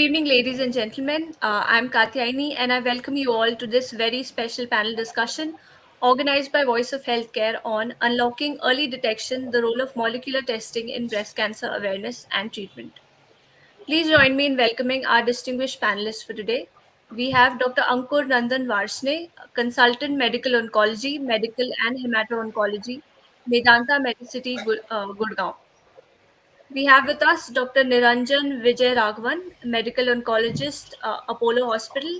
evening, ladies and gentlemen. I'm Katyayani, and I welcome you all to this very special panel discussion organized by Voice of Healthcare on unlocking early detection, the role of molecular testing in breast cancer awareness and treatment. Please join me in welcoming our distinguished panelists for today. We have Dr. Ankur Nandan Varshney, consultant medical oncology, medical and hemato-oncology, Medanta Medicity, Gurgaon. We have with us Dr. Niranjan Vijayaraghavan, medical oncologist, Apollo Hospital.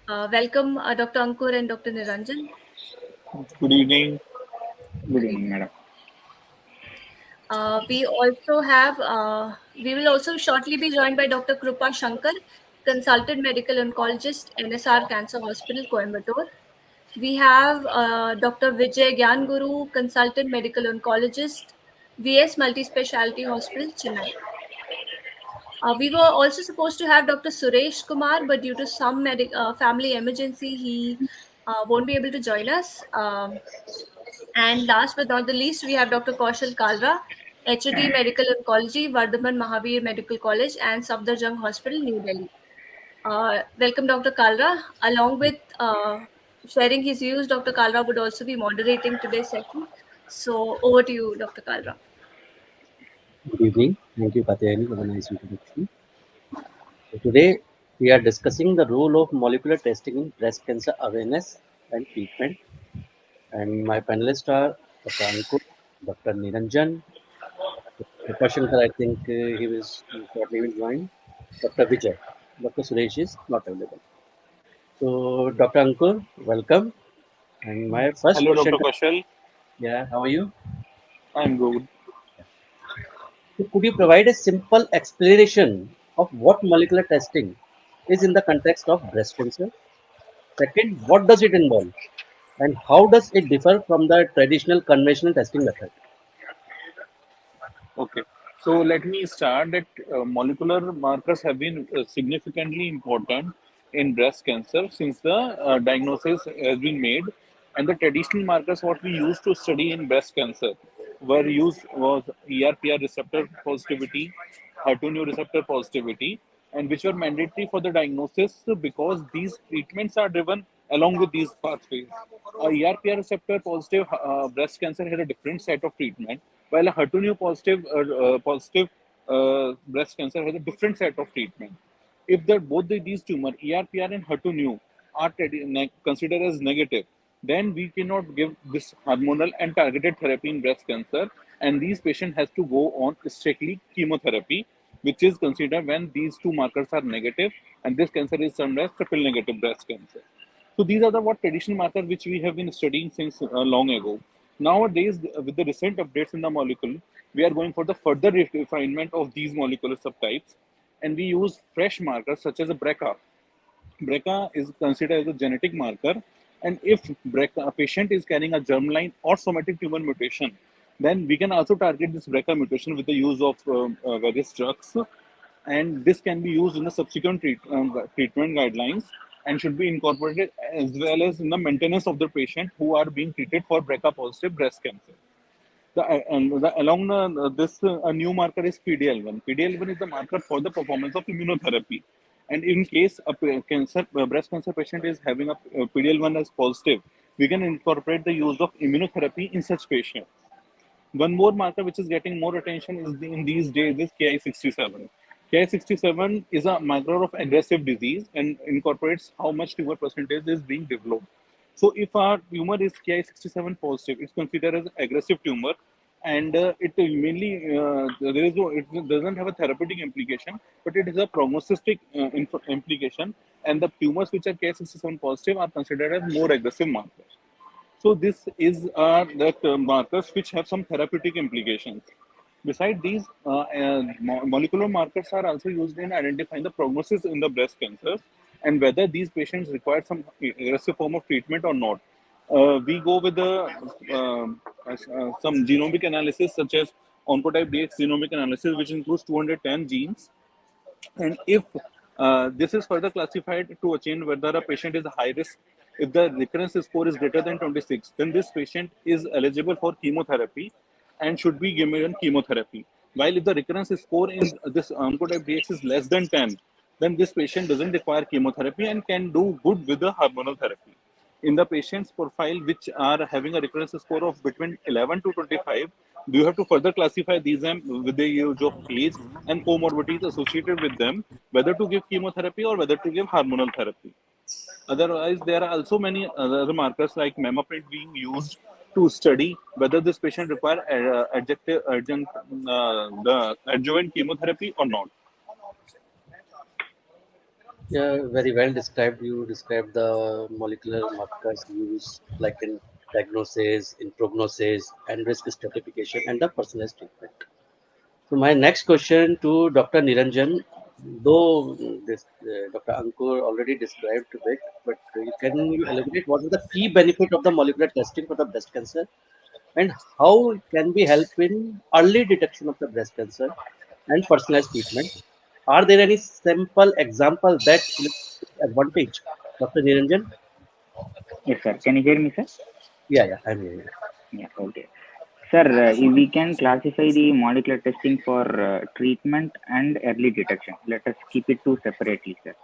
Welcome, Dr. Ankur and Dr. Niranjan. Good evening. Good Great. evening, madam. We will also shortly be joined by Dr. Krupa Shankar, consultant medical oncologist, NSR Cancer Hospital, Coimbatore. We have Dr. Vijay Gnanaguru, consultant medical oncologist, VS Multispeciality Hospital, Chennai. We were also supposed to have Dr. Suresh Kumar, but due to some family emergency, he won't be able to join us. And last but not the least, we have Dr. Kaushal Kalra, HOD Medical Oncology, Vardhman Mahavir Medical College, and Safdarjung Hospital, New Delhi. Welcome, Dr. Kalra. Along with sharing his views, Dr. Kalra would also be moderating today's session. So over to you, Dr. Kalra. Good evening. Thank you, Katyayani, for the nice introduction. So today, we are discussing the role of molecular testing in breast cancer awareness and treatment. And my panelists are Dr. Ankur, Dr. Niranjan, Dr. Shankar, I think he was shortly will join, Dr. Vijay. Dr. Suresh is not available. So, Dr. Ankur, welcome. And my first Hello, question Dr. Kaushal. yeah, how are you? I'm good. So could you provide a simple explanation of what molecular testing is in the context of breast cancer? Second, what does it involve? And how does it differ from the traditional conventional testing method? Okay. So let me start that molecular markers have been significantly important in breast cancer since the diagnosis has been made, and the traditional markers what we used to study in breast cancer were used was ERPR receptor positivity, HER2 receptor positivity, and which were mandatory for the diagnosis because these treatments are driven along with these pathways. A ERPR receptor positive breast cancer had a different set of treatment, while a HER2 positive breast cancer has a different set of treatment. If these tumor ERPR and HER2 are considered as negative, then we cannot give this hormonal and targeted therapy in breast cancer, and these patients has to go on strictly chemotherapy, which is considered when these two markers are negative, and this cancer is termed as triple negative breast cancer. So these are the what traditional markers which we have been studying since long ago. Nowadays, with the recent updates in the molecule, we are going for the further refinement of these molecular subtypes, and we use fresh markers such as a BRCA. BRCA is considered as a genetic marker, and if BRCA, a patient is carrying a germline or somatic tumor mutation, then we can also target this BRCA mutation with the use of various drugs, and this can be used in the subsequent treatment guidelines and should be incorporated as well as in the maintenance of the patient who are being treated for BRCA positive breast cancer. This a new marker is PDL1. PDL1 is the marker for the performance of immunotherapy. And in case a breast cancer patient is having a PDL1 as positive, we can incorporate the use of immunotherapy in such patients. One more marker which is getting more attention in these days is Ki67. Ki67 is a marker of aggressive disease and incorporates how much tumor percentage is being developed. So if our tumor is Ki67 positive, it's considered as aggressive tumor, and it mainly it doesn't have a therapeutic implication, but it is a prognostic implication, and the tumors which are Ki67 positive are considered as more aggressive markers. So this is the markers which have some therapeutic implications. Besides these, molecular markers are also used in identifying the prognosis in the breast cancers and whether these patients require some aggressive form of treatment or not. We go with some genomic analysis such as Oncotype DX genomic analysis, which includes 210 genes. And if this is further classified to achieve whether a patient is high risk, if the recurrence score is greater than 26, then this patient is eligible for chemotherapy and should be given chemotherapy. While if the recurrence score in this Oncotype DX is less than 10, then this patient doesn't require chemotherapy and can do good with the hormonal therapy. In the patient's profile, which are having a recurrence score of between 11 to 25, you have to further classify these with the age of age and comorbidities associated with them, whether to give chemotherapy or whether to give hormonal therapy. Otherwise, there are also many other markers like print being used to study whether this patient require the adjuvant chemotherapy or not. Yeah, very well described. You described the molecular markers used like in diagnosis, in prognosis, and risk stratification, and the personalized treatment. So my next question to Dr. Niranjan, though this Dr. Ankur already described a bit, but can you elaborate what is the key benefit of the molecular testing for the breast cancer and how it can be help in early detection of the breast cancer and personalized treatment? Are there any simple example that illustrate this advantage, Dr. Niranjan? Yes, sir. Can you hear me, sir? Yeah, I'm hearing. Yeah, okay. Sir, we can classify the molecular testing for treatment and early detection. Let us keep it two separately, sir.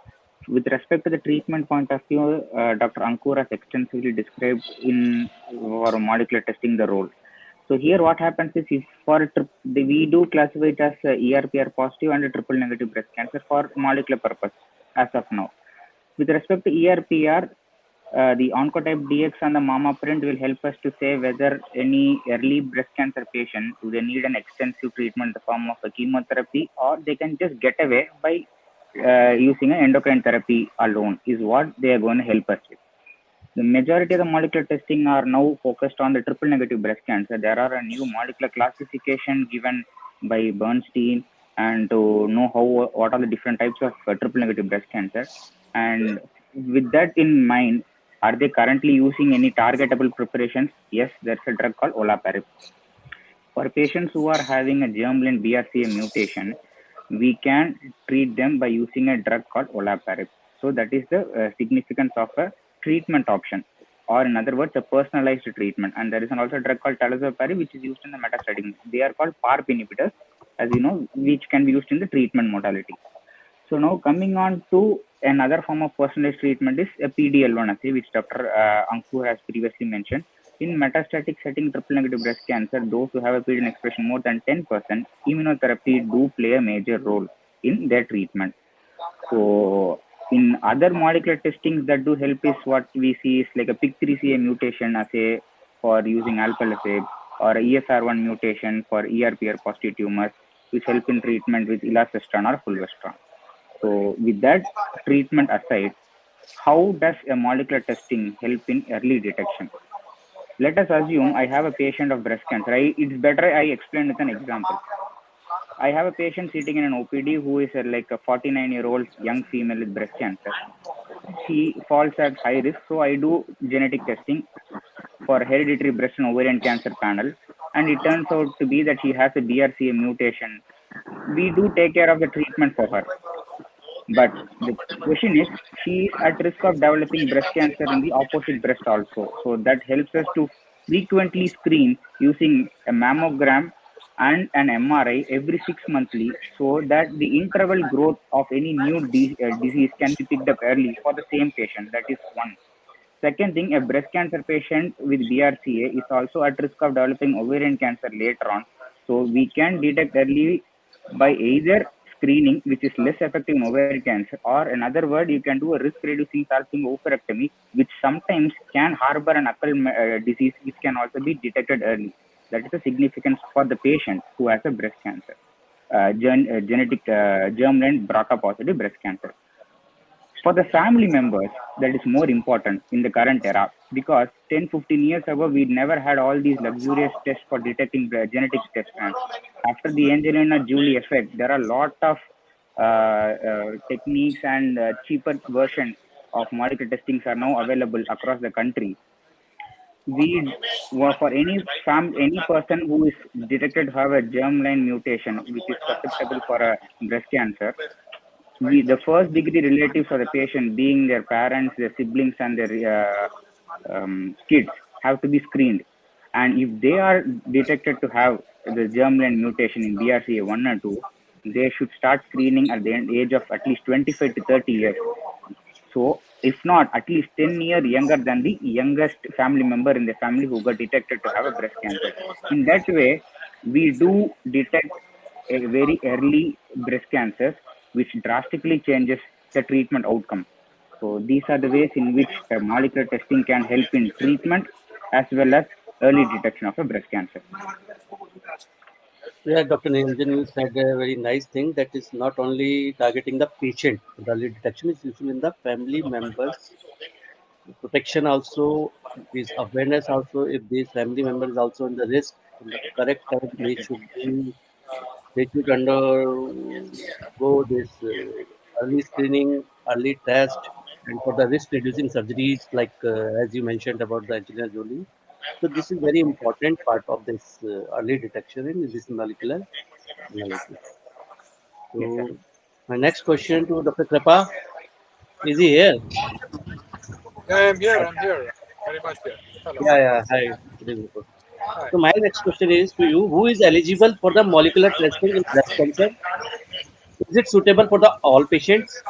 With respect to the treatment point of view, Dr. Ankur has extensively described in for molecular testing the role. So here what happens is if we do classify it as ERPR positive and triple negative breast cancer for molecular purpose as of now. With respect to ERPR, the oncotype DX and the mama print will help us to say whether any early breast cancer patient do they need an extensive treatment in the form of a chemotherapy or they can just get away by using an endocrine therapy alone is what they are going to help us with. The majority of the molecular testing are now focused on the triple negative breast cancer. There are a new molecular classification given by Bernstein and to know what are the different types of triple negative breast cancer. And with that in mind, are they currently using any targetable preparations? Yes, there's a drug called olaparib. For patients who are having a germline BRCA mutation, we can treat them by using a drug called olaparib. So that is the significance of a treatment option, or in other words, a personalized treatment. And there is also a drug called talazoparib, which is used in the metastatic. They are called PARP inhibitors, as you know, which can be used in the treatment modality. So now coming on to another form of personalized treatment is a PDL1 assay, which Dr. Ankur has previously mentioned. In metastatic setting triple negative breast cancer, those who have a PD expression more than 10%, immunotherapy do play a major role in their treatment. So in other molecular testings that do help is what we see is like a PIK3CA mutation assay for using alpelisib or a ESR1 mutation for ERPR positive tumors, which help in treatment with elacestrant or fulvestrant. So with that treatment aside, how does a molecular testing help in early detection? Let us assume I have a patient of breast cancer. It's better I explain with an example. I have a patient sitting in an OPD who is like a 49-year-old young female with breast cancer. She falls at high risk, so I do genetic testing for hereditary breast and ovarian cancer panel, and it turns out to be that she has a BRCA mutation. We do take care of the treatment for her. But the question is, she is at risk of developing breast cancer in the opposite breast also. So that helps us to frequently screen using a mammogram and an MRI every 6 monthly, so that the interval growth of any new disease can be picked up early for the same patient. That is one. Second thing, a breast cancer patient with BRCA is also at risk of developing ovarian cancer later on. So we can detect early by either screening, which is less effective in ovarian cancer, or another word, you can do a risk-reducing salping oophorectomy, which sometimes can harbor an occult disease, which can also be detected early. That is the significance for the patient who has a breast cancer, genetic germline BRCA positive breast cancer. For the family members, that is more important in the current era, because 10-15 years ago we never had all these luxurious tests for detecting the genetic tests. And after the Angelina Jolie effect, there are a lot of techniques and cheaper versions of molecular testings are now available across the country. We for any person who is detected to have a germline mutation which is susceptible for a breast cancer, the first degree relatives of the patient, being their parents, their siblings, and their kids, have to be screened. And if they are detected to have the germline mutation in BRCA1 or 2, they should start screening at the age of at least 25 to 30 years. So, if not, at least 10 years younger than the youngest family member in the family who got detected to have a breast cancer. In that way, we do detect a very early breast cancers, which drastically changes the treatment outcome. So, these are the ways in which molecular testing can help in treatment as well as early detection of a breast cancer. Yeah, Dr. Niranjan, you said a very nice thing that is not only targeting the patient. The early detection is usually in the family members. Protection also is awareness also. If this family member is also in the risk, in the correct time they should undergo this early screening, early test, and for the risk reducing surgeries like as you mentioned about the Angelina Jolie. So this is very important part of this early detection in this molecular analysis. Yes, sir. So my next question to Dr. Kripa, is he here? Yeah, I'm here, very much here. Hello. Yeah, yeah. Hi. Good evening. Hi. So my next question is to you: who is eligible for the molecular testing in breast cancer? Is it suitable for the all patients,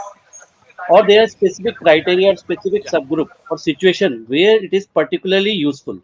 or there are specific criteria, or specific subgroup, or situation where it is particularly useful?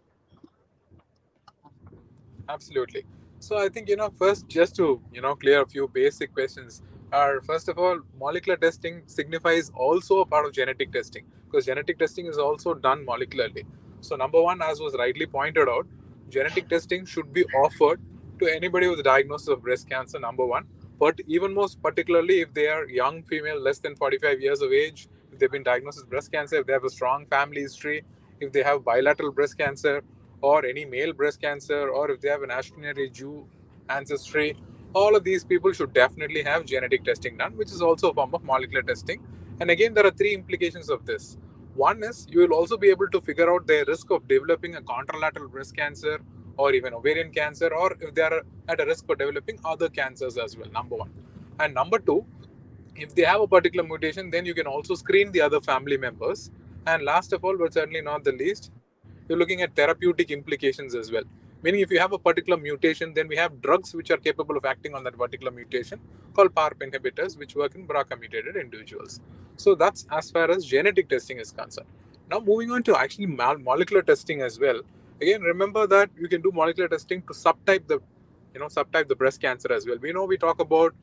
Absolutely. So I think, first, just to, clear a few basic questions are, first of all, molecular testing signifies also a part of genetic testing, because genetic testing is also done molecularly. So number one, as was rightly pointed out, genetic testing should be offered to anybody with a diagnosis of breast cancer, number one. But even most particularly if they are young female, less than 45 years of age, if they've been diagnosed with breast cancer, if they have a strong family history, if they have bilateral breast cancer, or any male breast cancer, or if they have an Ashkenazi Jew ancestry, all of these people should definitely have genetic testing done, which is also a form of molecular testing. And again, there are three implications of this. One is you will also be able to figure out their risk of developing a contralateral breast cancer or even ovarian cancer, or if they are at a risk for developing other cancers as well, number one. And number two, if they have a particular mutation, then you can also screen the other family members. And last of all, but certainly not the least, you're looking at therapeutic implications as well. Meaning, if you have a particular mutation, then we have drugs which are capable of acting on that particular mutation called PARP inhibitors, which work in BRCA mutated individuals. So that's as far as genetic testing is concerned. Now, moving on to actually molecular testing as well. Again, remember that you can do molecular testing to subtype the breast cancer as well. We talk about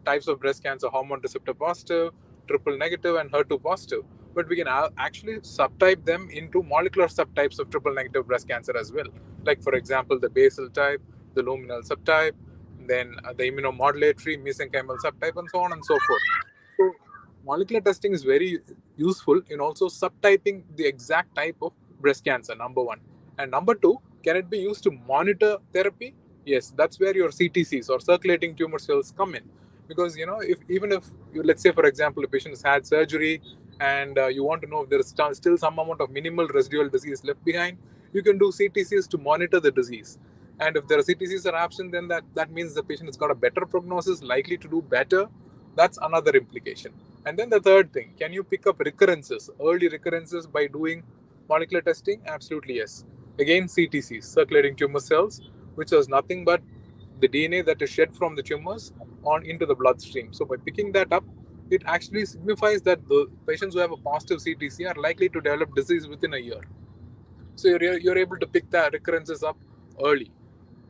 types of breast cancer: hormone receptor positive, triple negative, and HER2 positive. But we can actually subtype them into molecular subtypes of triple negative breast cancer as well. Like, for example, the basal type, the luminal subtype, then the immunomodulatory mesenchymal subtype, and so on and so forth. So, molecular testing is very useful in also subtyping the exact type of breast cancer, number one. And number two, can it be used to monitor therapy? Yes, that's where your CTCs or circulating tumor cells come in. Because, if even if you, let's say, for example, a patient has had surgery and you want to know if there is still some amount of minimal residual disease left behind, you can do CTCs to monitor the disease. And if there are CTCs are absent, then that means the patient has got a better prognosis, likely to do better. That's another implication. And then the third thing, can you pick up recurrences, early recurrences, by doing molecular testing? Absolutely yes. Again, CTCs, circulating tumor cells, which is nothing but the DNA that is shed from the tumors on into the bloodstream. So by picking that up, it actually signifies that the patients who have a positive CTC are likely to develop disease within a year. So you're able to pick the recurrences up early.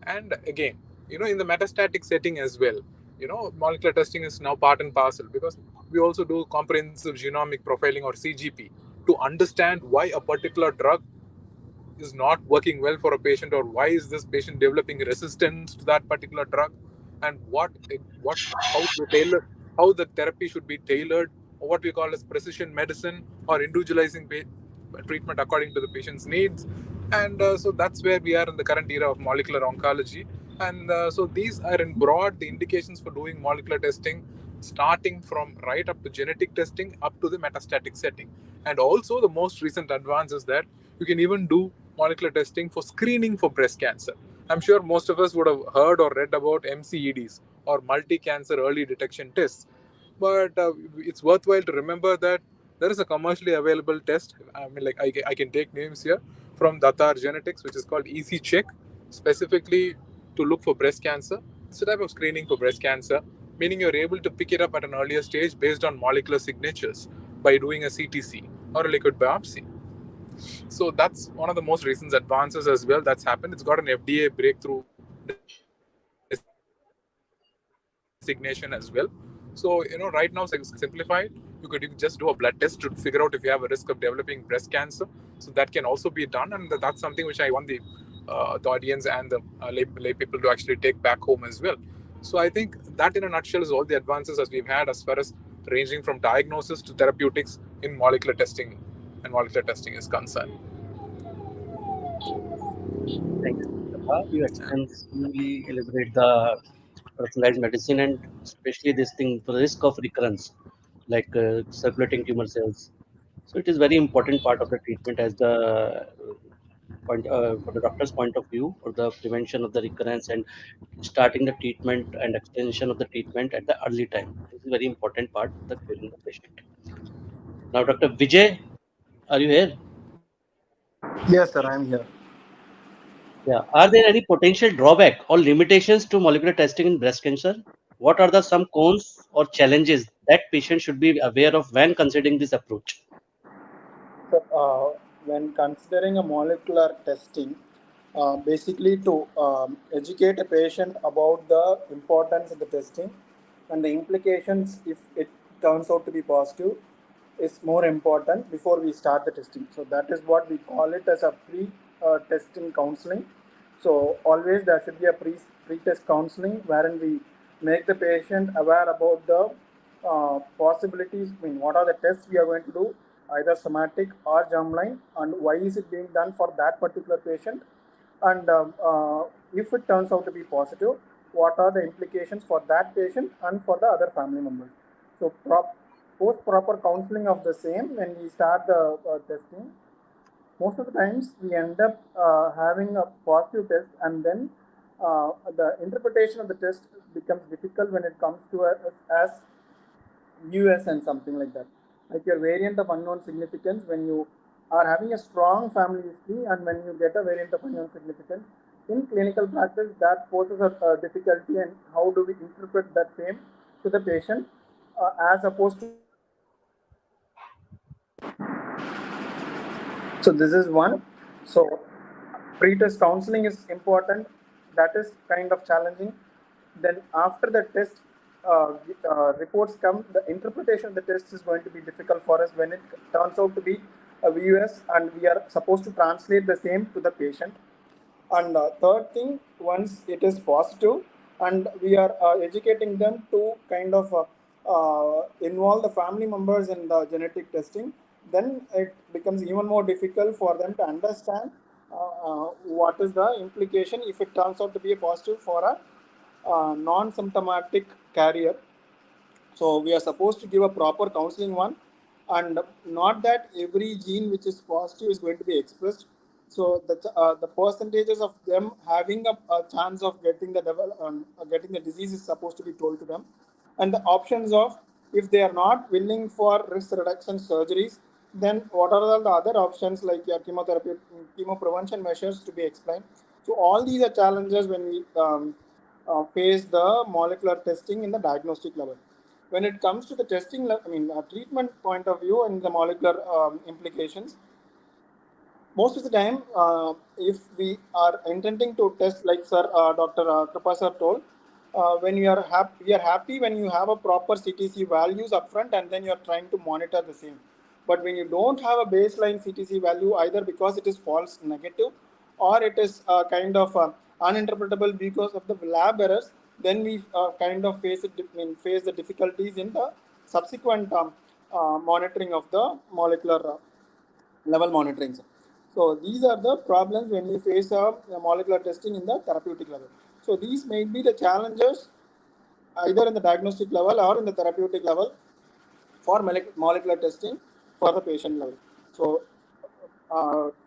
And again, in the metastatic setting as well, molecular testing is now part and parcel, because we also do comprehensive genomic profiling, or CGP, to understand why a particular drug is not working well for a patient, or why is this patient developing resistance to that particular drug, and how the therapy should be tailored, or what we call as precision medicine, or individualizing treatment according to the patient's needs. And so that's where we are in the current era of molecular oncology. And so these are in broad the indications for doing molecular testing, starting from right up to genetic testing up to the metastatic setting. And also the most recent advance is that you can even do molecular testing for screening for breast cancer. I'm sure most of us would have heard or read about MCEDs, or multi-cancer early detection tests. But it's worthwhile to remember that there is a commercially available test. I mean, like, I can take names here from Datar Genetics, which is called Easy Check, specifically to look for breast cancer. It's a type of screening for breast cancer. meaning you're able to pick it up at an earlier stage based on molecular signatures by doing a CTC or a liquid biopsy. So that's one of the most recent advances as well that's happened. It's got an FDA breakthrough designation as well. So right now, simplified, you could just do a blood test to figure out if you have a risk of developing breast cancer. So that can also be done, and that's something which I want the audience and the lay people to actually take back home as well. So I think that in a nutshell is all the advances as we've had as far as ranging from diagnosis to therapeutics in molecular testing is concerned. Thank you, Krupa. You extensively elaborate the personalized medicine and especially this thing for the risk of recurrence, like circulating tumor cells. So it is very important part of the treatment as the point for the doctor's point of view for the prevention of the recurrence and starting the treatment and extension of the treatment at the early time. This is a very important part of the curing the patient. Now, Dr. Vijay, are you here? Yes, sir, I'm here. Yeah. Are there any potential drawback or limitations to molecular testing in breast cancer? What are the some cons or challenges that patients should be aware of when considering this approach? So, when considering a molecular testing, basically to educate a patient about the importance of the testing and the implications if it turns out to be positive is more important before we start the testing. So that is what we call it as a pre-testing counseling. So always there should be a pre-test counseling wherein we make the patient aware about the possibilities. I mean, what are the tests we are going to do, either somatic or germline, and why is it being done for that particular patient, and if it turns out to be positive, what are the implications for that patient and for the other family members. So post proper counseling of the same, when we start the testing, most of the times we end up having a positive test, and then the interpretation of the test becomes difficult when it comes to us as US and something like that. Like your variant of unknown significance, when you are having a strong family history and when you get a variant of unknown significance, in clinical practice, that poses a difficulty, and how do we interpret that same to the patient as opposed to. So this is one. So pre-test counseling is important. That is kind of challenging. Then after the test reports come, the interpretation of the test is going to be difficult for us when it turns out to be a VUS, and we are supposed to translate the same to the patient. And third thing, once it is positive, and we are educating them to kind of involve the family members in the genetic testing, then it becomes even more difficult for them to understand what is the implication if it turns out to be a positive for a non-symptomatic carrier. So we are supposed to give a proper counseling one, and not that every gene which is positive is going to be expressed. So the percentages of them having a chance of getting the disease is supposed to be told to them, and the options of, if they are not willing for risk reduction surgeries, then what are the other options like your chemotherapy, chemo prevention measures to be explained. So all these are challenges when we face the molecular testing in the diagnostic level. When it comes to the testing, treatment point of view and the molecular implications, most of the time, if we are intending to test, like sir, Dr. Krupa sir told, when you are happy, we are happy when you have a proper CTC values upfront, and then you are trying to monitor the same. But when you don't have a baseline CTC value, either because it is false negative, or it is kind of uninterpretable because of the lab errors, then we kind of face the difficulties in the subsequent monitoring of the molecular level monitoring. So these are the problems when we face a molecular testing in the therapeutic level. So these may be the challenges either in the diagnostic level or in the therapeutic level for molecular testing for the patient level. So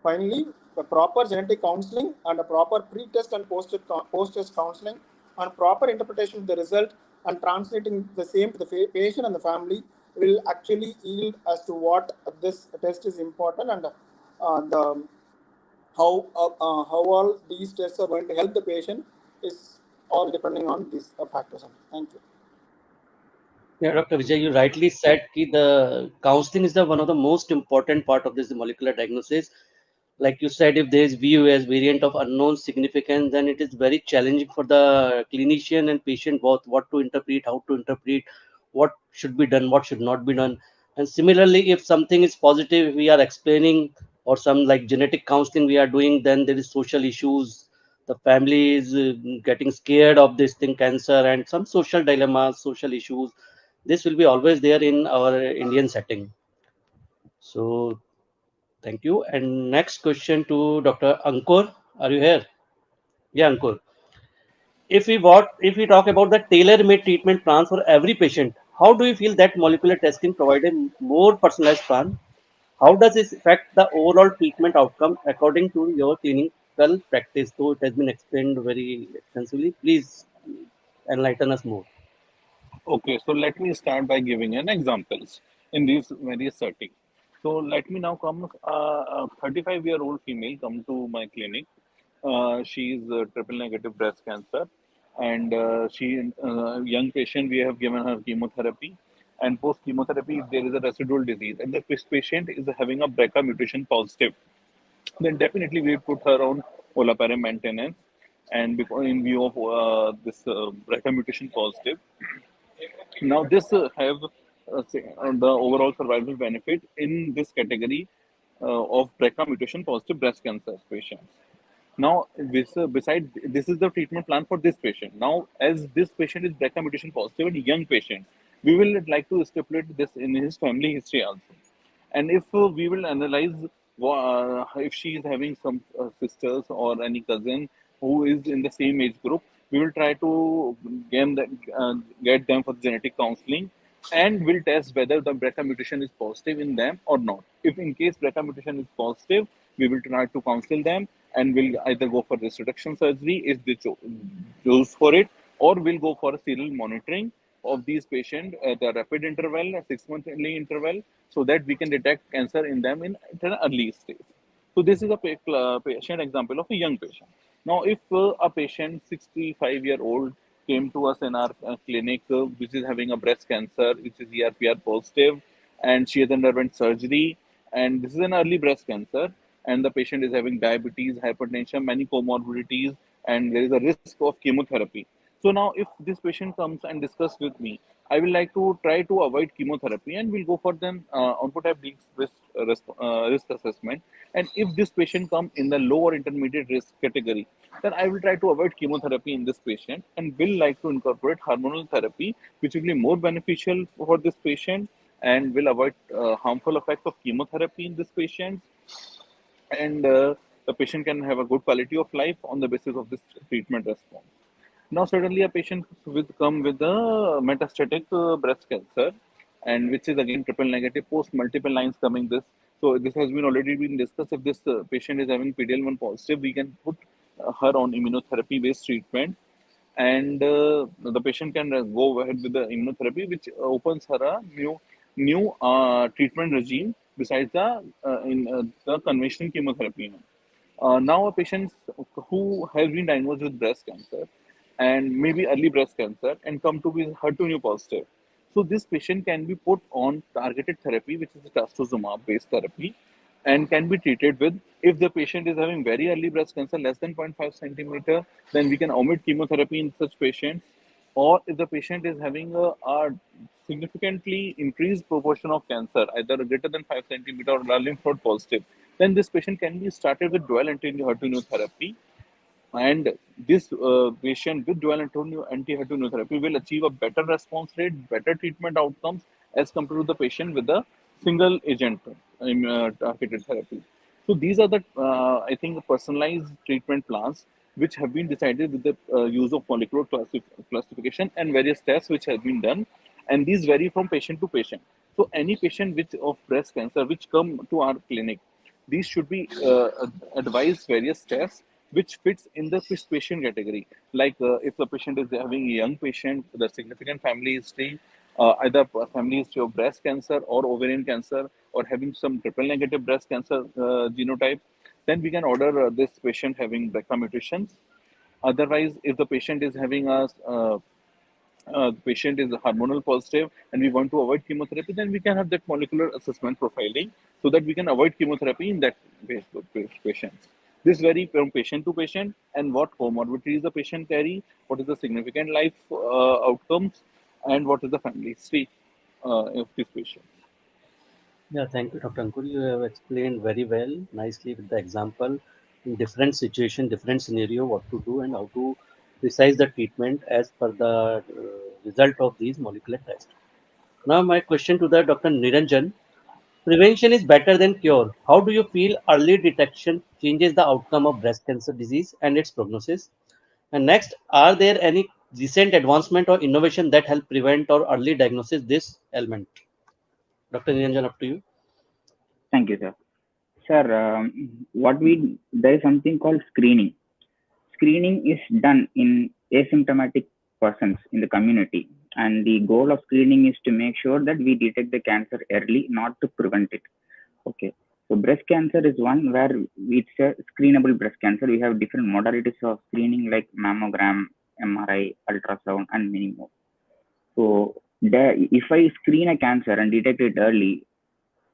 finally, the proper genetic counseling and a proper pre-test and post-test counseling and proper interpretation of the result and translating the same to the patient and the family will actually yield as to what this test is important, and the how all these tests are going to help the patient is all depending on these factors. Thank you. Yeah, Dr. Vijay, you rightly said ki the counseling is the one of the most important part of this molecular diagnosis. Like you said, if there is VUS, variant of unknown significance, then it is very challenging for the clinician and patient both what to interpret, how to interpret, what should be done, what should not be done. And similarly, if something is positive, we are explaining, or some like genetic counseling we are doing, then there is social issues. The family is getting scared of this thing, cancer, and some social dilemmas, social issues. This will be always there in our Indian setting. So thank you. And next question to Dr. Ankur. Are you here? Yeah, Ankur. If we talk about the tailor-made treatment plans for every patient, how do you feel that molecular testing provide a more personalized plan? How does this affect the overall treatment outcome according to your clinical practice? Though it has been explained very extensively, please enlighten us more. Okay, so let me start by giving an examples in these various settings. So let me now come, a 35-year-old female come to my clinic. She is triple negative breast cancer, and young patient. We have given her chemotherapy, and post chemotherapy, if there is a residual disease, and the patient is having a BRCA mutation positive, then definitely we put her on olaparib maintenance. And because in view of this BRCA mutation positive, now, this have the overall survival benefit in this category of BRCA mutation positive breast cancer patients. Now, beside this is the treatment plan for this patient. Now, as this patient is BRCA mutation positive and young patient, we will like to stipulate this in his family history also. And if we will analyze if she is having some sisters or any cousin who is in the same age group, we will try to get them for genetic counseling, and will test whether the BRCA mutation is positive in them or not. If in case BRCA mutation is positive, we will try to counsel them, and will either go for risk reduction surgery if they choose for it, or will go for a serial monitoring of these patients at a rapid interval, a 6 monthly interval, so that we can detect cancer in them at an early stage. So this is a patient example of a young patient. Now, if a patient 65-year-old came to us in our clinic, which is having a breast cancer, which is ERPR positive, and she has underwent surgery, and this is an early breast cancer, and the patient is having diabetes, hypertension, many comorbidities, and there is a risk of chemotherapy. So now, if this patient comes and discuss with me, I will like to try to avoid chemotherapy, and we'll go for then oncotype risk assessment. And if this patient come in the low or intermediate risk category, then I will try to avoid chemotherapy in this patient, and will like to incorporate hormonal therapy, which will be more beneficial for this patient, and will avoid harmful effects of chemotherapy in this patient, and the patient can have a good quality of life on the basis of this treatment response. Now, suddenly a patient will come with a metastatic breast cancer, and which is again triple negative post multiple lines coming this. So this has been already been discussed. If this patient is having PDL1 positive, we can put her on immunotherapy based treatment, and the patient can go ahead with the immunotherapy, which opens her a new treatment regime besides the conventional chemotherapy. Now, a patient who has been diagnosed with breast cancer and maybe early breast cancer and come to be HER2 positive. So this patient can be put on targeted therapy, which is trastuzumab based therapy, and can be treated with, if the patient is having very early breast cancer less than 0.5 centimeter, then we can omit chemotherapy in such patients. Or if the patient is having a significantly increased proportion of cancer, either greater than 5 centimeter or lymph node positive, then this patient can be started with dual anti-HER2 therapy. And this patient with dual anti-HER2 therapy will achieve a better response rate, better treatment outcomes as compared to the patient with a single agent targeted therapy. So these are the, I think, personalized treatment plans which have been decided with the use of molecular classification and various tests which have been done, and these vary from patient to patient. So any patient which of breast cancer which come to our clinic, these should be advised various tests which fits in the patient category. Like if the patient is having a young patient with a significant family history, either family history of breast cancer or ovarian cancer, or having some triple negative breast cancer genotype, then we can order this patient having BRCA mutations. Otherwise, if the patient is having a the patient is hormonal positive and we want to avoid chemotherapy, then we can have that molecular assessment profiling so that we can avoid chemotherapy in that patients. This vary from patient to patient and what comorbidities the patient carry, what is the significant life outcomes, and what is the family history of this patient. Yeah, thank you, Dr. Ankur. You have explained very well, nicely with the example in different situation, different scenario, what to do and how to precise the treatment as per the result of these molecular tests. Now, my question to the Dr. Niranjan: prevention is better than cure. How do you feel early detection changes the outcome of breast cancer disease and its prognosis? And next, are there any recent advancement or innovation that help prevent or early diagnosis this ailment? Dr. Niranjan, up to you. Thank you, sir. Sir, there is something called screening. Screening is done in asymptomatic persons in the community, and the goal of screening is to make sure that we detect the cancer early, not to prevent it. Okay. So breast cancer is one where it's a screenable breast cancer. We have different modalities of screening like mammogram, MRI, ultrasound, and many more. So if I screen a cancer and detect it early,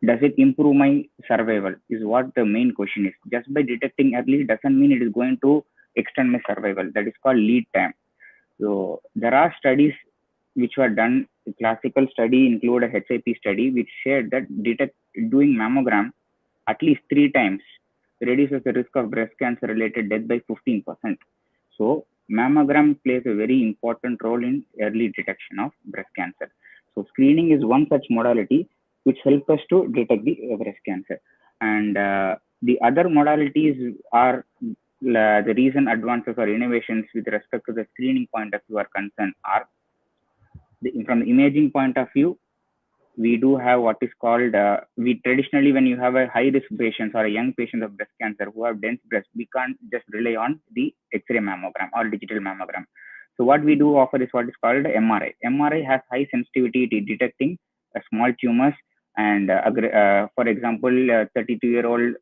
does it improve my survival? Is what the main question is. Just by detecting early doesn't mean it is going to extend my survival. That is called lead time. So there are studies which were done. A classical study include a HIP study which shared that doing mammogram at least 3 times reduces the risk of breast cancer related death by 15%. So mammogram plays a very important role in early detection of breast cancer. So screening is one such modality which help us to detect the breast cancer. And the other modalities are the recent advances or innovations with respect to the screening point of view are concerned are from the imaging point of view. We do have what is called we traditionally, when you have a high risk patients or a young patient of breast cancer who have dense breast, we can't just rely on the X-ray mammogram or digital mammogram. So what we do offer is what is called MRI. MRI has high sensitivity to detecting small tumors, and for example, 32-year-old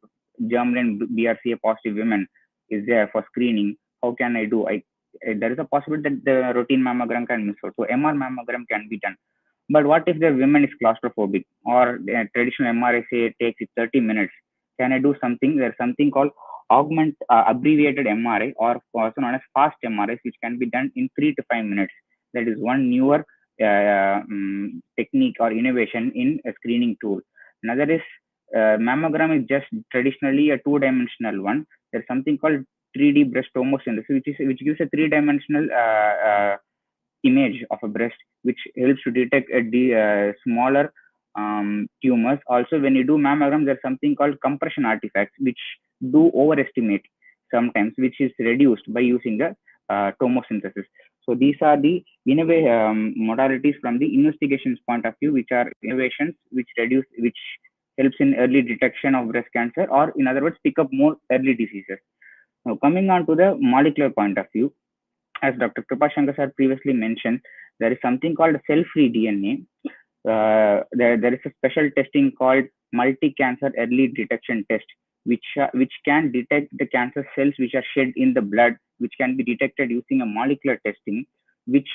germline BRCA positive women is there for screening. How can I do? There is a possibility that the routine mammogram can miss out. So MR mammogram can be done. But what if the woman is claustrophobic or the traditional MRI say takes it 30 minutes? Can I do something? There's something called abbreviated MRI or also known as fast MRIs, which can be done in 3 to 5 minutes. That is one newer technique or innovation in a screening tool. Another is mammogram is just traditionally a 2-dimensional one. There's something called 3D breast tomosynthesis, which gives a 3-dimensional image of a breast, which helps to detect smaller tumors. Also, when you do mammogram, there's something called compression artifacts, which do overestimate sometimes, which is reduced by using the tomosynthesis. So these are the modalities from the investigations point of view, which are innovations which helps in early detection of breast cancer, or in other words, pick up more early diseases. Now, coming on to the molecular point of view, as Dr. Krupa Shankar sir previously mentioned, there is something called cell-free DNA. There is a special testing called multi-cancer early detection test, which can detect the cancer cells which are shed in the blood, which can be detected using a molecular testing, which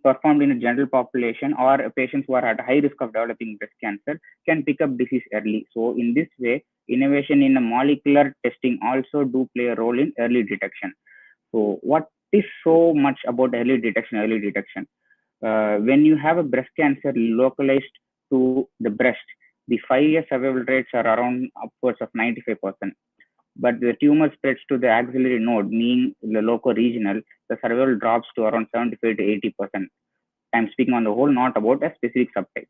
performed in a general population or patients who are at high risk of developing breast cancer can pick up disease early. So in this way, innovation in a molecular testing also do play a role in early detection. So what is so much about early detection? When you have a breast cancer localized to the breast, the 5-year survival rates are around upwards of 95%. But the tumor spreads to the axillary node, meaning the loco-regional, the survival drops to around 75 to 80%. I'm speaking on the whole, not about a specific subtype.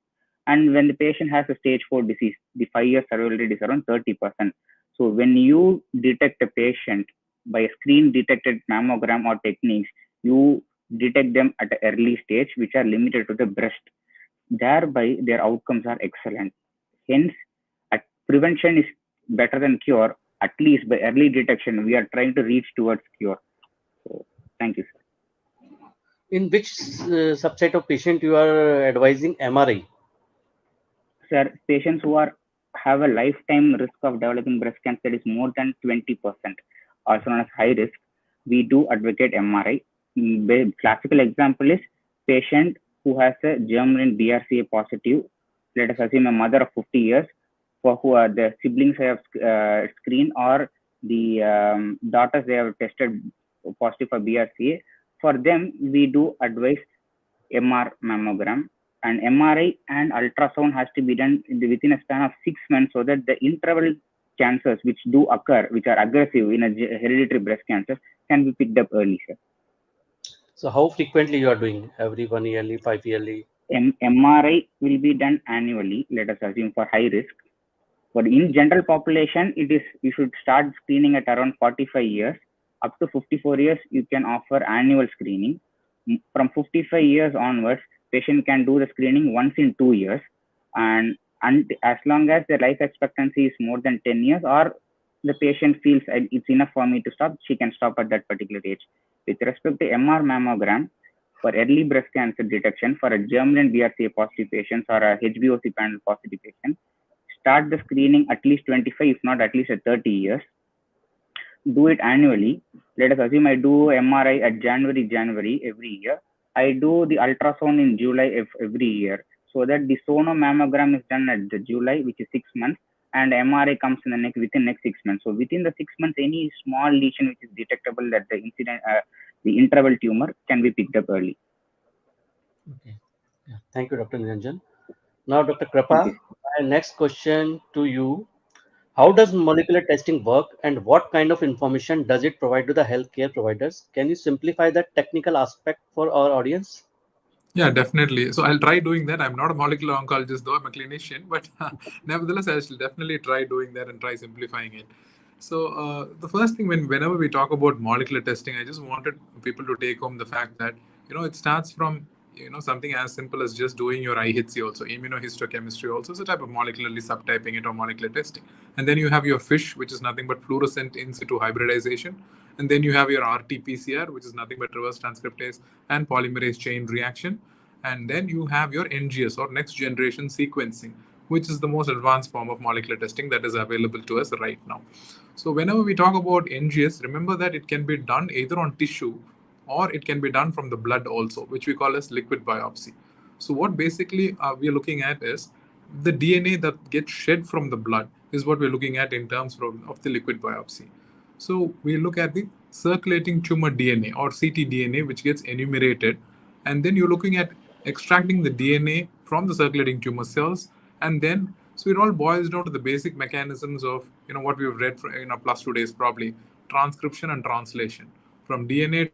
And when the patient has a stage 4 disease, the 5-year survival rate is around 30%. So when you detect a patient by a screen detected mammogram or techniques, you detect them at an early stage, which are limited to the breast. Thereby, their outcomes are excellent. Hence, prevention is better than cure. At least by early detection, we are trying to reach towards cure. So, thank you, sir. In which subset of patient you are advising MRI? Sir, patients who have a lifetime risk of developing breast cancer is more than 20%, also known as high risk. We do advocate MRI. The classical example is patient who has a germline BRCA positive, let us assume a mother of 50 years, for who are the siblings they have screened, or the daughters they have tested positive for BRCA. For them, we do advise MR mammogram, and MRI and ultrasound has to be done within a span of 6 months, so that the interval cancers which do occur, which are aggressive in a hereditary breast cancer, can be picked up early, sir. So how frequently you are doing? Every 1 yearly, 5 yearly? MRI will be done annually, let us assume, for high risk. But in general population, you should start screening at around 45 years. Up to 54 years, you can offer annual screening. From 55 years onwards, patient can do the screening once in 2 years. And as long as the life expectancy is more than 10 years, or the patient feels it's enough for me to stop, she can stop at that particular age. With respect to MR mammogram, for early breast cancer detection for a germline BRCA positive patients or a HBOC panel positive patient, start the screening at least 25, if not at least at 30 years. Do it annually. Let us assume I do MRI at January every year. I do the ultrasound in July every year, so that the sonomammogram is done at the July, which is 6 months, and MRI comes in within next 6 months. So within the 6 months, any small lesion which is detectable that the interval tumor can be picked up early. Okay. Yeah. Thank you, Dr. Niranjan. Now, Dr. Krupa, my next question to you. How does molecular testing work, and what kind of information does it provide to the healthcare providers? Can you simplify that technical aspect for our audience? Yeah, definitely. So I'll try doing that. I'm not a molecular oncologist, though I'm a clinician, but nevertheless, I shall definitely try doing that and try simplifying it. So the first thing, whenever we talk about molecular testing, I just wanted people to take home the fact that it starts from something as simple as just doing your IHC, also immunohistochemistry, also is a type of molecularly subtyping it or molecular testing. And then you have your FISH, which is nothing but fluorescent in situ hybridization. And then you have your RT-PCR, which is nothing but reverse transcriptase and polymerase chain reaction. And then you have your NGS, or next generation sequencing, which is the most advanced form of molecular testing that is available to us right now. So whenever we talk about NGS, remember that it can be done either on tissue or it can be done from the blood also, which we call as liquid biopsy. So what basically we are looking at is the DNA that gets shed from the blood is what we're looking at in terms of the liquid biopsy. So we look at the circulating tumor DNA, or ctDNA, which gets enumerated, and then you're looking at extracting the DNA from the circulating tumor cells, and then so it all boils down to the basic mechanisms of what we've read in our plus 2 days, probably transcription and translation from DNA.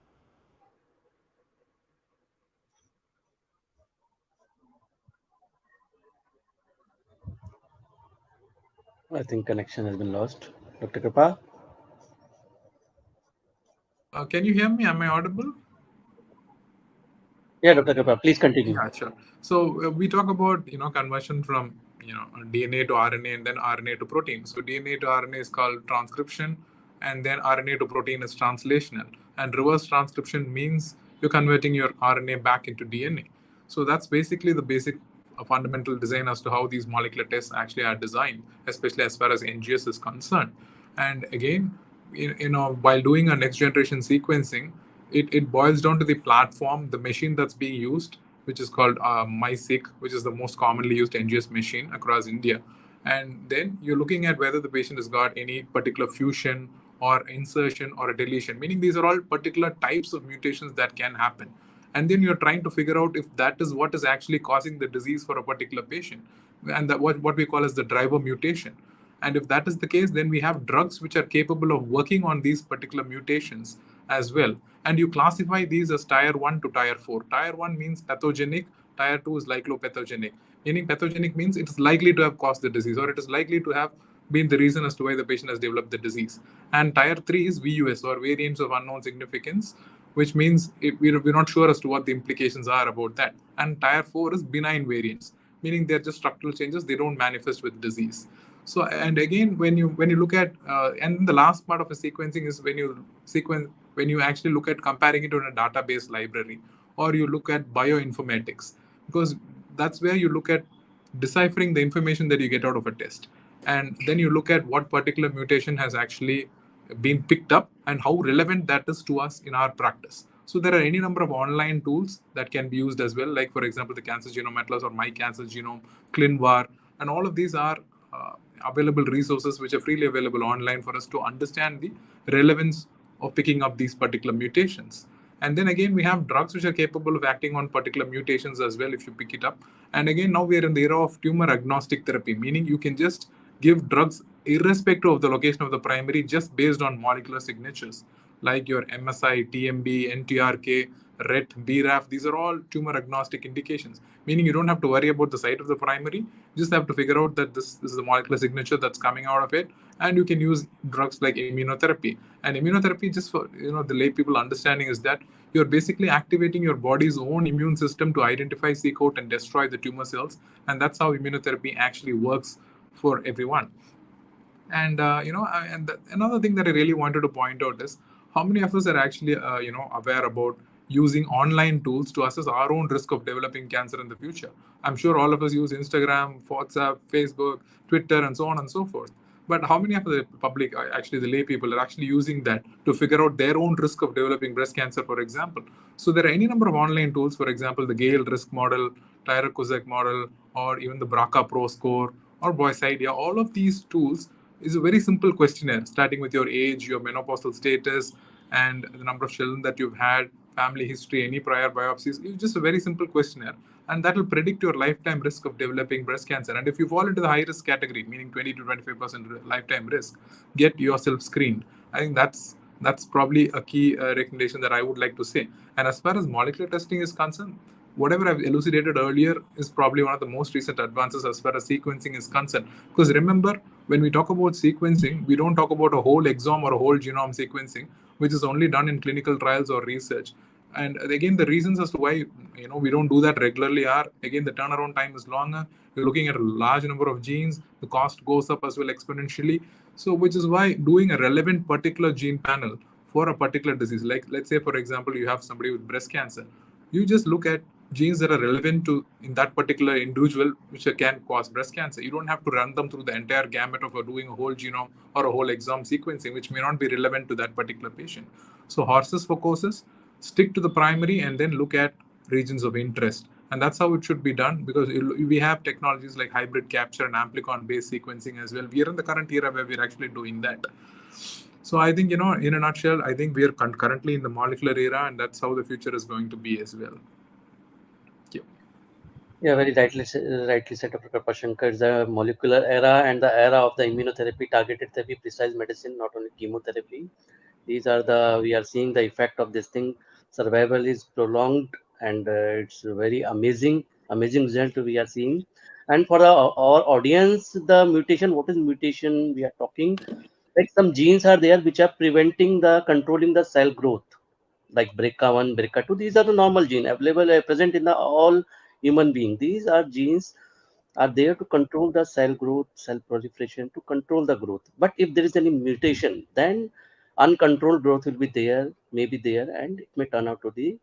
I think connection has been lost. Dr. Krupa? Can you hear me? Am I audible? Yeah, Dr. Krupa, please continue. Yeah, sure. So we talk about conversion from DNA to RNA and then RNA to protein. So DNA to RNA is called transcription, and then RNA to protein is translational. And reverse transcription means you're converting your RNA back into DNA. So that's basically the basic fundamental design as to how these molecular tests actually are designed, especially as far as NGS is concerned. And again, while doing a next generation sequencing, it boils down to the platform, the machine that's being used, which is called MySeq, which is the most commonly used NGS machine across India. And then you're looking at whether the patient has got any particular fusion or insertion or a deletion, meaning these are all particular types of mutations that can happen. And then you're trying to figure out if that is what is actually causing the disease for a particular patient, and that what we call as the driver mutation. And if that is the case, then we have drugs which are capable of working on these particular mutations as well. And you classify these as tier 1 to tier 4. Tier 1 means pathogenic, tier 2 is cyclopathogenic. Meaning pathogenic means it is likely to have caused the disease, or it is likely to have been the reason as to why the patient has developed the disease. And tier 3 is VUS, or variants of unknown significance, which means we're not sure as to what the implications are about that. And tier 4 is benign variants, meaning they're just structural changes, they don't manifest with disease. So, and again, when you look at and the last part of a sequencing is when you actually look at comparing it to a database library, or you look at bioinformatics, because that's where you look at deciphering the information that you get out of a test, and then you look at what particular mutation has actually been picked up and how relevant that is to us in our practice. So there are any number of online tools that can be used as well, like for example, the Cancer Genome Atlas or My Cancer Genome, ClinVar, and all of these are available resources which are freely available online for us to understand the relevance of picking up these particular mutations. And then again, we have drugs which are capable of acting on particular mutations as well if you pick it up. And again, now we are in the era of tumor agnostic therapy, meaning you can just give drugs irrespective of the location of the primary just based on molecular signatures like your MSI, TMB, NTRK, RET, BRAF. These are all tumor agnostic indications, meaning you don't have to worry about the site of the primary. You just have to figure out that this is the molecular signature that's coming out of it, and you can use drugs like immunotherapy. And immunotherapy, just for the lay people understanding, is that you're basically activating your body's own immune system to identify, seek out, and destroy the tumor cells, and that's how immunotherapy actually works for everyone. And another thing that I really wanted to point out is how many of us are actually aware about using online tools to assess our own risk of developing cancer in the future. I'm sure all of us use Instagram, WhatsApp, Facebook, Twitter, and so on and so forth. But how many of the public, actually the lay people, are actually using that to figure out their own risk of developing breast cancer, for example? So there are any number of online tools, for example, the Gale risk model, Tyrer-Cuzick model, or even the BRCA Pro score, or Boysidia. All of these tools is a very simple questionnaire, starting with your age, your menopausal status, and the number of children that you've had, family history, any prior biopsies. It's just a very simple questionnaire, and that will predict your lifetime risk of developing breast cancer. And if you fall into the high risk category, meaning 20 to 25% lifetime risk, get yourself screened. I think that's probably a key recommendation that I would like to say. And as far as molecular testing is concerned, whatever I've elucidated earlier is probably one of the most recent advances as far as sequencing is concerned. Because remember, when we talk about sequencing, we don't talk about a whole exome or a whole genome sequencing, which is only done in clinical trials or research. And again, the reasons as to why we don't do that regularly are, again, the turnaround time is longer. You're looking at a large number of genes. The cost goes up as well exponentially. So, which is why doing a relevant particular gene panel for a particular disease, like let's say, for example, you have somebody with breast cancer, you just look at genes that are relevant to in that particular individual which can cause breast cancer. You don't have to run them through the entire gamut of doing a whole genome or a whole exome sequencing, which may not be relevant to that particular patient. So horses for courses, stick to the primary and then look at regions of interest. And that's how it should be done, because we have technologies like hybrid capture and amplicon based sequencing as well. We are in the current era where we're actually doing that. So I think, in a nutshell, I think we are currently in the molecular era, and that's how the future is going to be as well. Yeah, very rightly said, Dr. Krupa Shankar. The molecular era and the era of the immunotherapy, targeted therapy, precise medicine, not only chemotherapy. These are we are seeing the effect of this thing. Survival is prolonged, and it's very amazing result we are seeing. And for our audience, the mutation, what is mutation we are talking? Like some genes are there which are preventing controlling the cell growth, like BRCA1, BRCA2. These are the normal gene available, present in all human beings. These are genes are there to control the cell growth, cell proliferation, to control the growth. But if there is any mutation, then uncontrolled growth will be there, may be there, and it may turn out to be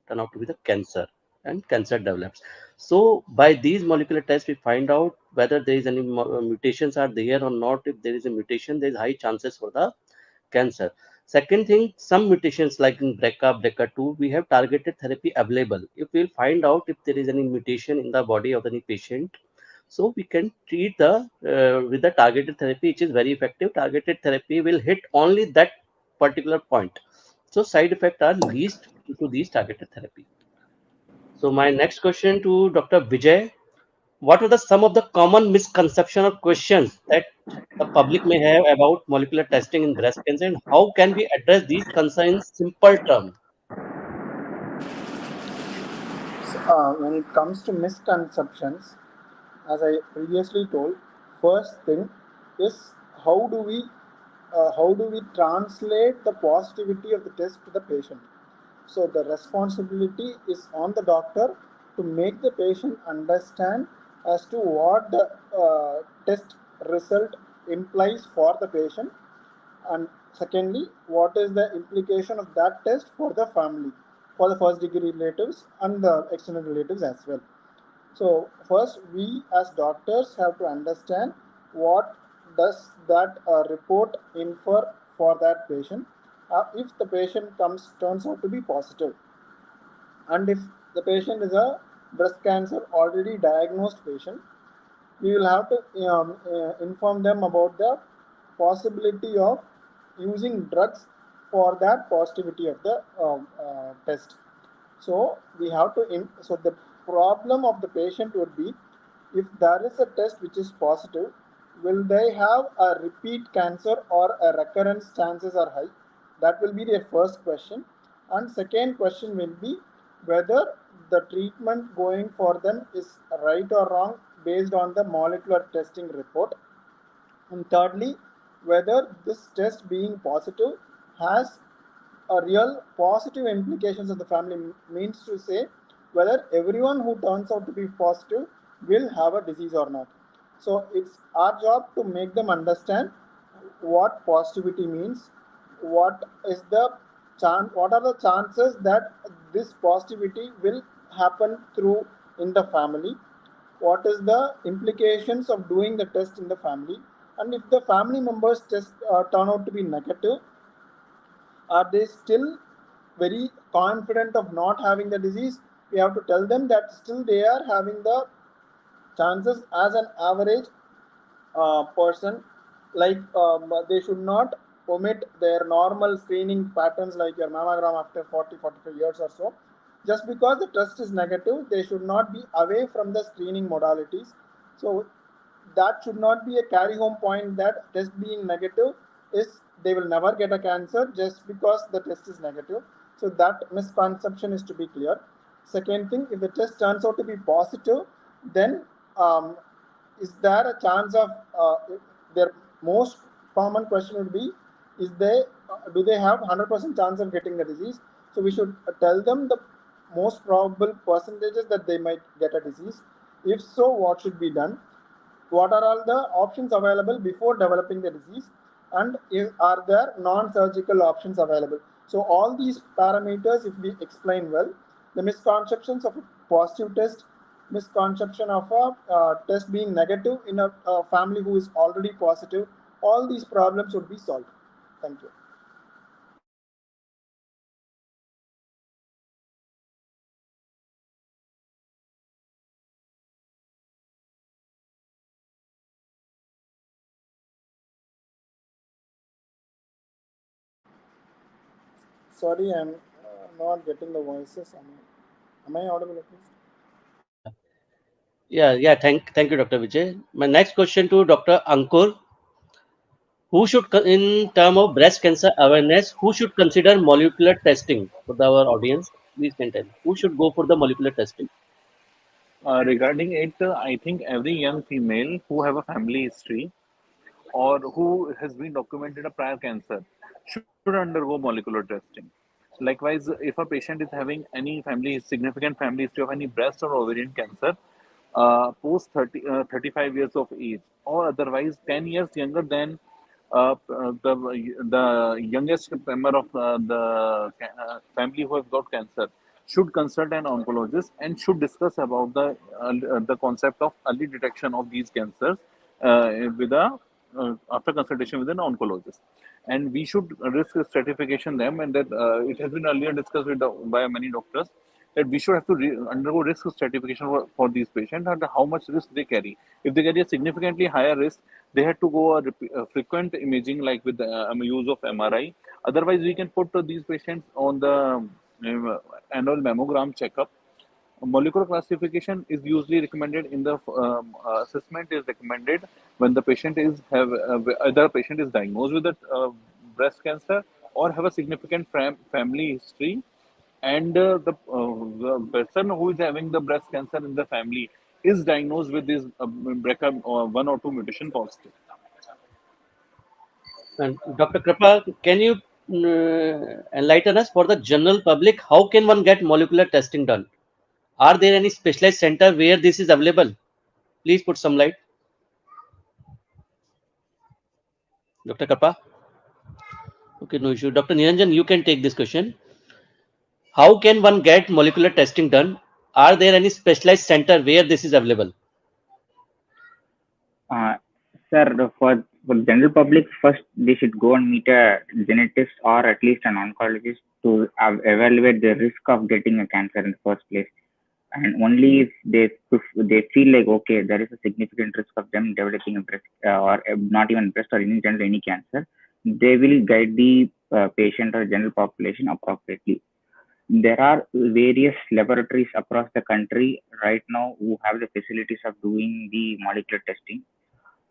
the cancer, and cancer develops. So by these molecular tests, we find out whether there is any mutations are there or not. If there is a mutation, there is high chances for the cancer. Second thing, some mutations like in BRCA, BRCA2, we have targeted therapy available. If we'll find out if there is any mutation in the body of any patient, so we can treat with the targeted therapy, which is very effective. Targeted therapy will hit only that particular point. So side effects are least due to these targeted therapy. So my next question to Dr. Vijay: what are some of the common misconceptions or questions that the public may have about molecular testing in breast cancer, and how can we address these concerns in simple terms? When it comes to misconceptions, as I previously told, first thing is how do we translate the positivity of the test to the patient. So the responsibility is on the doctor to make the patient understand as to what the test result implies for the patient, and secondly, what is the implication of that test for the family, for the first degree relatives and the extended relatives as well. So first, we as doctors have to understand what does that report infer for that patient. if the patient turns out to be positive, and if the patient is a breast cancer already diagnosed patient, we will have to inform them about the possibility of using drugs for that positivity of the test. So we have to so the problem of the patient would be, if there is a test which is positive, will they have a repeat cancer or a recurrence chances are high? That will be their first question. And second question will be whether the treatment going for them is right or wrong based on the molecular testing report. And thirdly, whether this test being positive has a real positive implications of the family, means to say whether everyone who turns out to be positive will have a disease or not. So it's our job to make them understand what positivity means, what is the what are the chances that this positivity will happen through in the family, what is the implications of doing the test in the family, and if the family members test turn out to be negative, are they still very confident of not having the disease? We have to tell them that still they are having the chances as an average person. Like they should not omit their normal screening patterns like your mammogram after 40-45 years or so. Just because the test is negative, they should not be away from the screening modalities. So that should not be a carry home point that test being negative is they will never get a cancer just because the test is negative. So that misconception is to be clear. Second thing, if the test turns out to be positive, then is there a chance of their most common question would be, is they do they have 100% chance of getting the disease? So we should tell them the most probable percentages that they might get a disease. If so, what should be done? What are all the options available before developing the disease, and are there non-surgical options available? So all these parameters, if we explain well, the misconceptions of a positive test, misconception of a test being negative in a family who is already positive, all these problems would be solved. Thank you. Sorry, I'm not getting the voices. Am I audible at least? Yeah. Thank you, Dr. Vijay. My next question to Dr. Ankur. Who should, in term of breast cancer awareness, who should consider molecular testing for our audience? Please can tell. Who should go for the molecular testing? Regarding it, I think every young female who have a family history or who has been documented a prior cancer should undergo molecular testing. Likewise, if a patient is having any significant family history of any breast or ovarian cancer, post 35 years of age, or otherwise 10 years younger than the youngest member of the family who has got cancer, should consult an oncologist and should discuss about the concept of early detection of these cancers with a after consultation with an oncologist. And we should risk stratification them, and that it has been earlier discussed by many doctors that we should have to undergo risk stratification for these patients and how much risk they carry. If they carry a significantly higher risk, they had to go a frequent imaging like with the use of MRI. Otherwise, we can put these patients on the annual mammogram checkup. Molecular classification is usually recommended in the assessment is recommended when the patient is have either a patient is diagnosed with a breast cancer or have a significant family history, and the person who is having the breast cancer in the family is diagnosed with this BRCA1 or 2 mutation positive. And Dr. Krupa, can you enlighten us for the general public? How can one get molecular testing done? Are there any specialized center where this is available? Please put some light. Dr. Krupa? Okay, no issue. Dr. Niranjan, you can take this question. How can one get molecular testing done? Are there any specialized center where this is available? Uh, Sir, for for general public, first they should go and meet a genetist or at least an oncologist to evaluate the risk of getting a cancer in the first place. And only if they feel like okay, there is a significant risk of them developing a breast or not even breast or in general any cancer, they will guide the patient or general population appropriately. There are various laboratories across the country right now who have the facilities of doing the molecular testing,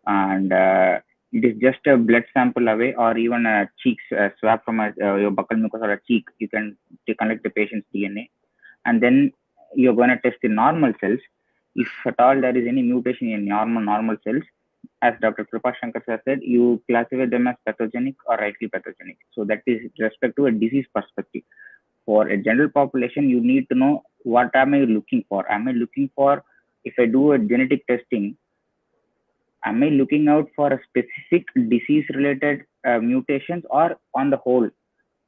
and it is just a blood sample away or even a cheek swab from your buccal mucus or a cheek. You can collect the patient's DNA, and then you're going to test the normal cells. If at all there is any mutation in normal cells, as Dr. Krupa Shankar sir said, you classify them as pathogenic or rightly pathogenic. So that is with respect to a disease perspective. For a general population, you need to know what am I looking for. Am I looking for, if I do a genetic testing, am I looking out for a specific disease related mutations or on the whole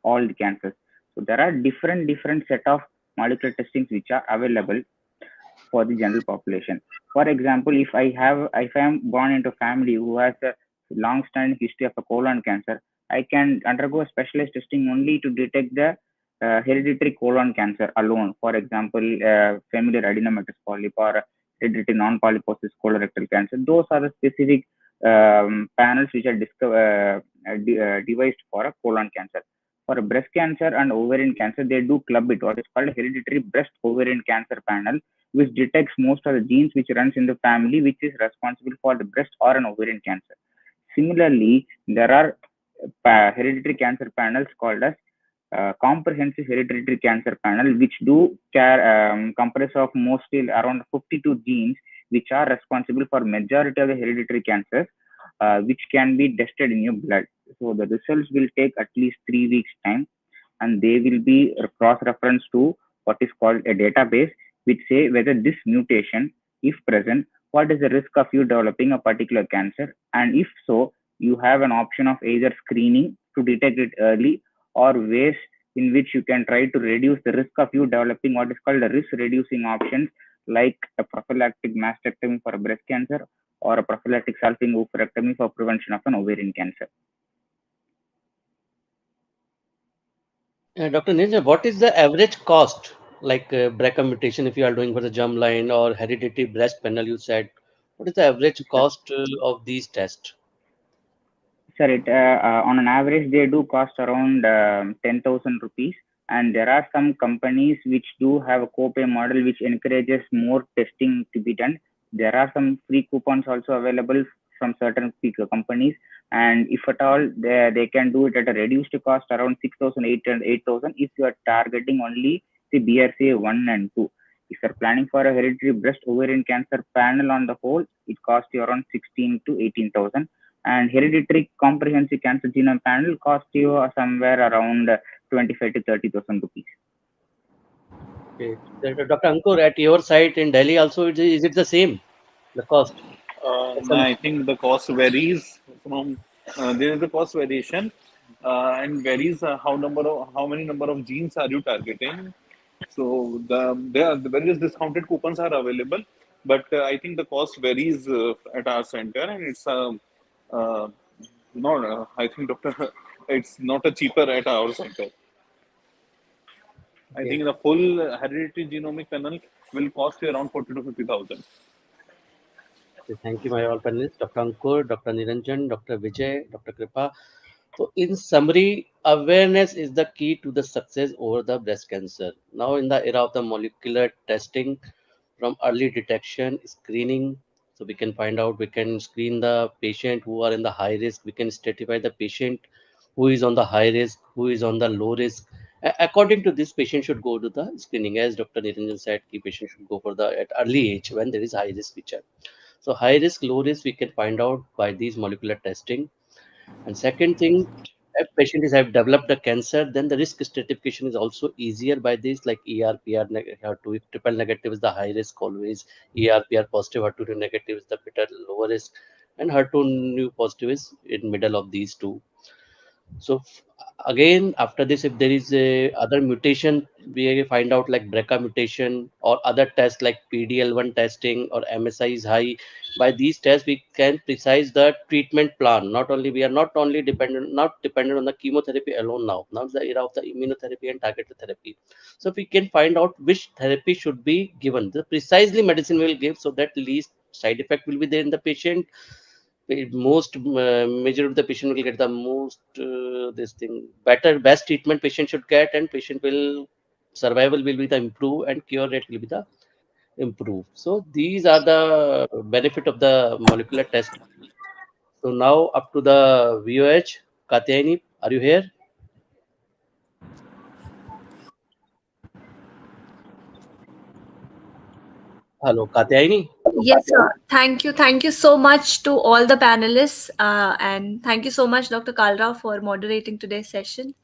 all the cancers? So there are different set of molecular testings which are available for the general population. For example, if I am born into a family who has a long-standing history of a colon cancer, I can undergo a specialized testing only to detect the hereditary colon cancer alone. For example, familial adenomatous polyp or hereditary non-polyposis colorectal cancer. Those are the specific panels which are devised for a colon cancer. For a breast cancer and ovarian cancer, they do club it, what is called a hereditary breast ovarian cancer panel, which detects most of the genes which runs in the family, which is responsible for the breast or an ovarian cancer. Similarly, there are hereditary cancer panels called as comprehensive hereditary cancer panel, which do comprise of mostly around 52 genes, which are responsible for majority of the hereditary cancers, which can be tested in your blood. So the results will take at least 3 weeks time, and they will be cross-referenced to what is called a database, which say whether this mutation, if present, what is the risk of you developing a particular cancer, and if so, you have an option of either screening to detect it early or ways in which you can try to reduce the risk of you developing what is called a risk reducing options, like a prophylactic mastectomy for a breast cancer or a prophylactic salpingo-oophorectomy for prevention of an ovarian cancer. Dr. Niranjan, what is the average cost, like BRCA mutation, if you are doing for the germline or hereditary breast panel, you said, what is the average cost of these tests? Sir, on an average, they do cost around 10,000 rupees. And there are some companies which do have a copay model which encourages more testing to be done. There are some free coupons also available from certain companies. And if at all, they can do it at a reduced cost around 6,000, 8,000 if you are targeting only the BRCA 1 and 2. If you're planning for a hereditary breast ovarian cancer panel on the whole, it costs you around 16 to 18,000. And hereditary comprehensive cancer genome panel costs you somewhere around 25 to 30,000 rupees. Okay. Dr. Ankur, at your site in Delhi also, is it the same, the cost? I think the cost varies from there is a cost variation and varies how many number of genes are you targeting. So the various discounted coupons are available, but I think the cost varies at our center, and it's uh, not. I think Doctor, it's not a cheaper at our center. I Okay. think the full hereditary genomic panel will cost you around 40 to 50,000. Okay, thank you, my all panelists, Dr. Ankur, Dr. Niranjan, Dr. Vijay, Dr. Kripa. So, in summary, awareness is the key to the success over the breast cancer. Now, in the era of the molecular testing, from early detection, screening, so we can find out, we can screen the patient who are in the high risk, we can stratify the patient who is on the high risk, who is on the low risk. According to this, patient should go to the screening. As Dr. Niranjan said, key patient should go for the at early age when there is high risk feature. So high risk, low risk, we can find out by these molecular testing. And second thing, if patient is have developed a cancer, then the risk stratification is also easier by this, like ER, HER2. If triple negative is the high risk always, ER, positive, HER2 negative is the better lower risk, and HER2 new positive is in middle of these two. So again, after this, if there is a other mutation we find out like BRCA mutation or other tests like PDL1 testing or MSI is high. By these tests, we can precise the treatment plan. Not only we are not dependent on the chemotherapy alone now. Now is the era of the immunotherapy and targeted therapy. So if we can find out which therapy should be given, the precisely medicine will give so that least side effect will be there in the patient. Most major of the patient will get the most this thing best treatment patient should get, and patient will survival will be the improve and cure rate will be the improve. So these are the benefit of the molecular test. So now up to the VOH. Katyayani, are you here? Hello, Katyayani. Yes, sir. Thank you. Thank you so much to all the panelists. And thank you so much, Dr. Kalra, for moderating today's session.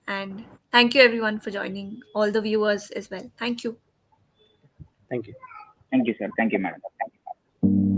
And thank you, everyone, for joining, all the viewers as well. Thank you. Thank you. Thank you, sir. Thank you, madam.